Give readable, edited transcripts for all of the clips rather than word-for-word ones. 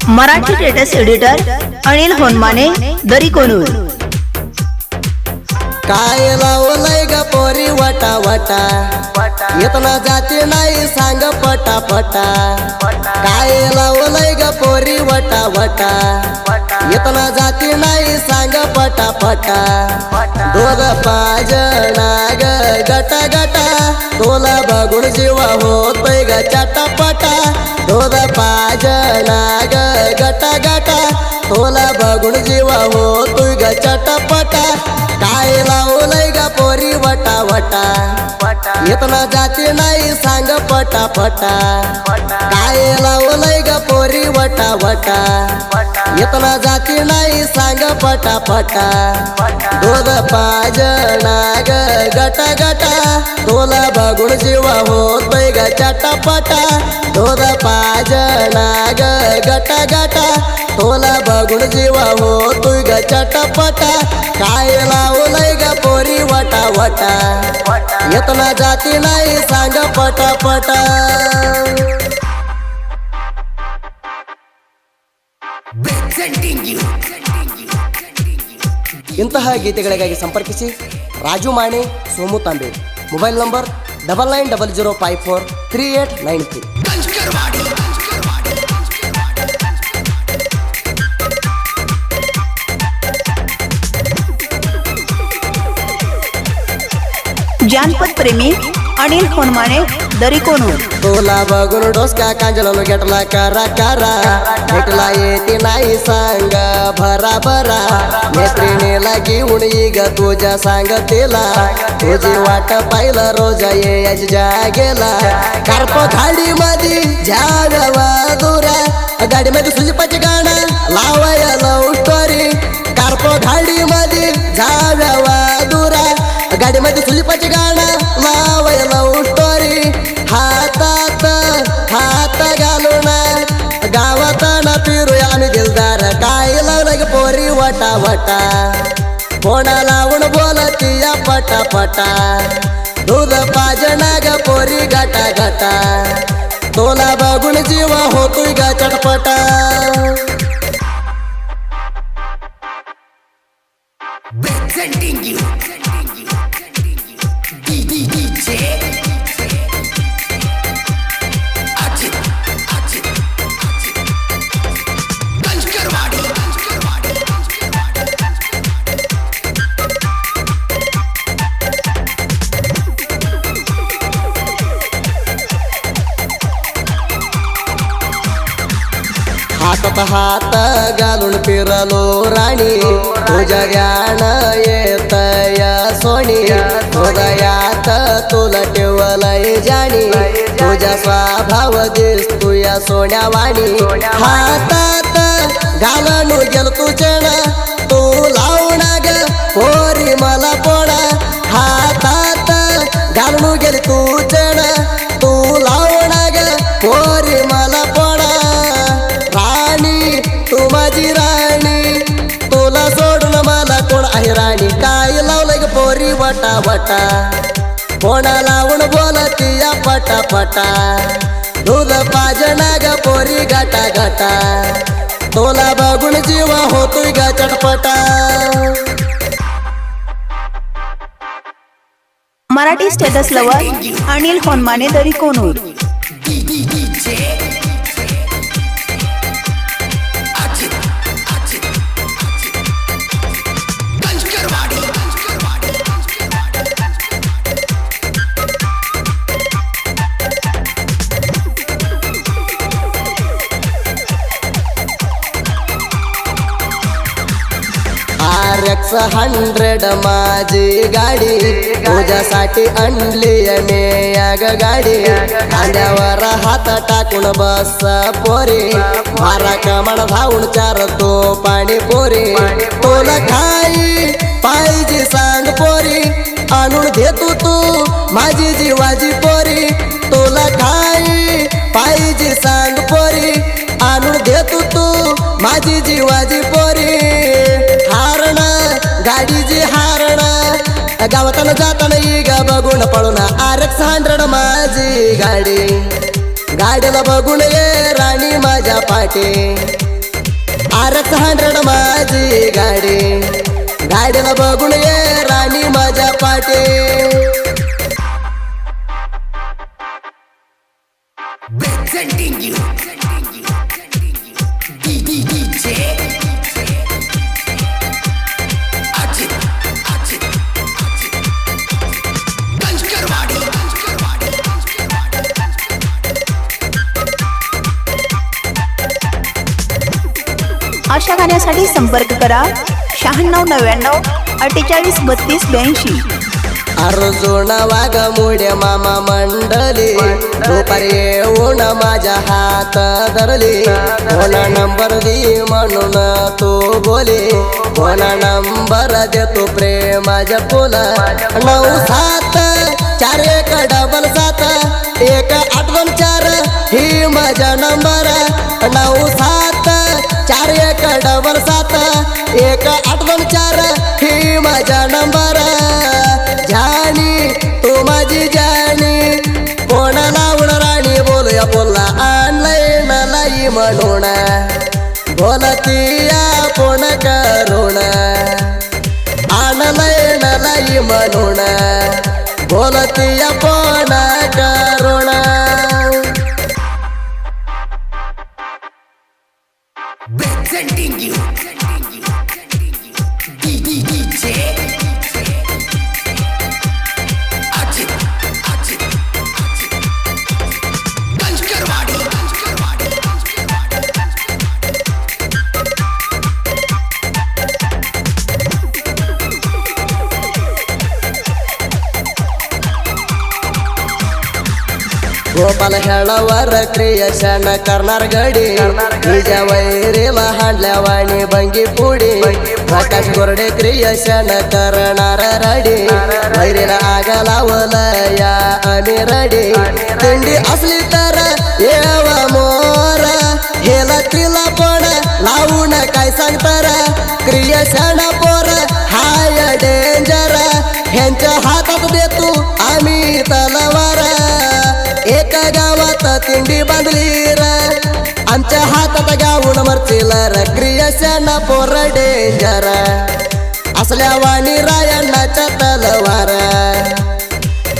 Marathi status editor Anil Honmane दरी कोणूर। काय लावलंय ग पोरी वटा वटा येतना जाते नाही सांग पटा पटा। काय लावलंय ग पोरी वटा वटा येतना जाते नाही सांग पटा पटा। दोघ पाजना ग गटा गटा तोला बघून जीवा होतोय ग चटापटा। दोघ पाजना ग गटा गटा तोला बघून जीवा होतोय ग चटापटा। काय लावलंय ग पोरी वटा वटा येतना जाते नाही सांग पटा पटा। काय लावलंय ग पोरी वटा वटा येतना जाते नाही सांग पटा पटा। दोघ पाजना ग गटा गटा तोला बघून जीवा होतोय ग चटापटा। दोघ पाजना ग गटा गटा तोला बघून जीवा होतोय ग चटापटा। काय लावलंय ग पोरी वटा वटा येतना जाती नाही सांग पटा पटा। ಇಂತಹ ಗೀತೆಗಳಿಗಾಗಿ ಸಂಪರ್ಕಿಸಿ ರಾಜು ಮಾಣೆ ಸೋಮು ತಾಂಬೆ ಮೊಬೈಲ್ ನಂಬರ್ 9900543893। जानपद प्रेमी अनिल होनमाने दरी कोणूर। तोला बघून डोसका कांजलो घेतला करा करा भेटला येते नाही सांग भरा भरा। मैत्रिणीला घेऊन ग तुझ्या सांगतेला तुझी वाट पाहिलं रोज ये जागेला। कार्प गाडी मध्ये झाडवा दुरा गाडी मध्ये सुजपाची गाणं लावाय लव स्टोरी। कार्प गाडी मध्ये झाडवा दुरा गाडी मध्ये सुजपाची गाणं लावाय लव स्टोरी। हातात हात घालून गावात ना फिरूया आम्ही दिलदार। काय लावलं ग पोरी वटा वटा कोणा लावून बोलती या पटा पटा। दूध पाजना ग पोरी गटा गटा तोला बघून जीवा होतोय ग चटपटा। हातात हात घालून फिरलो राणी तुझ्या ज्ञान येत या सोनी। हृदयात तुला ठेवलंय जाणी तुझ्या स्वभाव दिसतो या सोन्यावाणी। हातात घालून गेल तुझण तू लावून ग पोरी मला पोळा। हातात घालून गेली तुझण तू लावून ग पोरी मला पोळा। राणी तू माझी राणी तुला सोडून मला कोण आहे राणी। काय लावलंय ग पोरी वटा वटा कोणा लावून बोलती या पटा पटा। दूध पाजना ग पोरी गटा गटा तोला बघून जीवा होतोय ग चटपटा। मराठी स्टेटस लवर अनिल होनमाने दरी कोणूर। RX 100 माझी गाडी तुझ्यासाठी आणली मी ग गाडी। खांद्यावर हात टाकून बस पोरी मारा कमण धावून चारतो पाणी पोरी। तुला खाई पाहिजे सांग पोरी आणून देतो तू माझी जीवाची पोरी। तुला खाई पाहिजे सांग पोरी आणून देतो तू माझी जीवाची पोरी। हारण गाडीची हारण गावातून जाताना ग बघून पळून RX 100 माझी गाडी। गाडीला बघून ये राणी माझ्या पाठी RX 100 माझी गाडी, गाडीला बघून ये राणी माझ्या पाटे. Presenting you DJ Ajit Ganjkarwadi. अशा गाण्यासाठी संपर्क करा 9699483282. अर्जुन वाघ मुडे मामा मंडली, दुपारी येऊन माझ्या हात धरली. कोणा नंबर दी म्हणून तू बोली, कोणा नंबर देतो प्रेमाच्या फुला. 9741771824 ही माझा नंबर. 9741771824 ही माझा नंबर. जानी तू माझी जानी, कोणा लावून राणी बोलूया बोलला ऑनलाईन लाई म्हणून. बोलतीया कोण करून ऑनलाईन लाई म्हणून, बोलतीया कोण करून. Presenting you DJ Ajit Ganjkarwadi. Gopal Helwar creation करणार गडी, तुझ्या वैरीला हांडल्या वाणी बंगी पुडी. प्रकाश गोरडे क्रिएशन करणार रडी, वैरीला आग लावलं या आम्ही रडी. तिंडी असली तर येवा मोर, हेला तिला पण लावून काय सांगतर. क्रिएशन पोर हाय डेंजर, ह्यांच्या हातात देतो आम्ही तलवार. एका गावात तिंडी बांधली र, आमच्या हातात गावून मरतील र. क्रिएशन पोर डेंजर, असल्या वाणी रायण्णाच्या तलवार.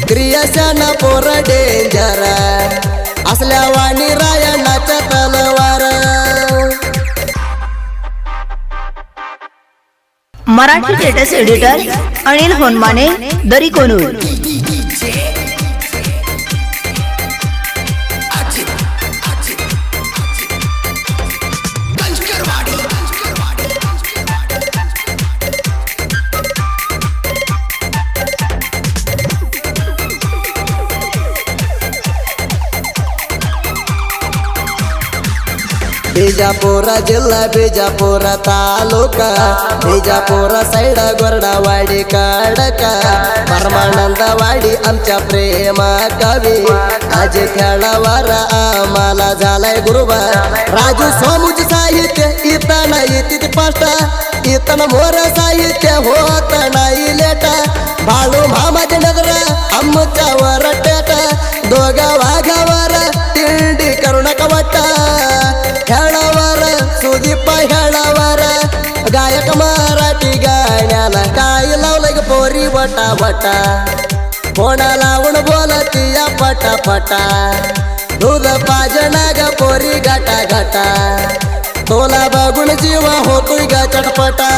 क्रिएशन पोर डेंजर, असल्या वाणी रायण्णाच्या तलवार. मराठी स्टेटस एडिटर अनिल होनमाने, दरी कोनूर. बिजापूर जिल्हा बिजापूर तालुका, बिजापूर साईड गोरडावाडी कडका. परमानंदवाडी आमच्या प्रेमा कवी, आज खेळावर आम्हाला झालाय गुरुबा. राजू सोमुज साहित्य इथं नाही तिथे पाष्ट, इथं मोर साहित्य होत नाही लेट. बाळू मामाची नजर आमच्यावर टेट, दोघा वाघावर तिंडी करू नका वाटा. खेळावर सुदीप हेळावर, गायक मराठी गाण्याला काय लावलं ग पोरी वटा वटा. कोणा लावून बोलतीया पटा पटा, दूध पाजना ग पोरी घाटा घाटा. तोला बघून जीवा होतोय ग चटपटा.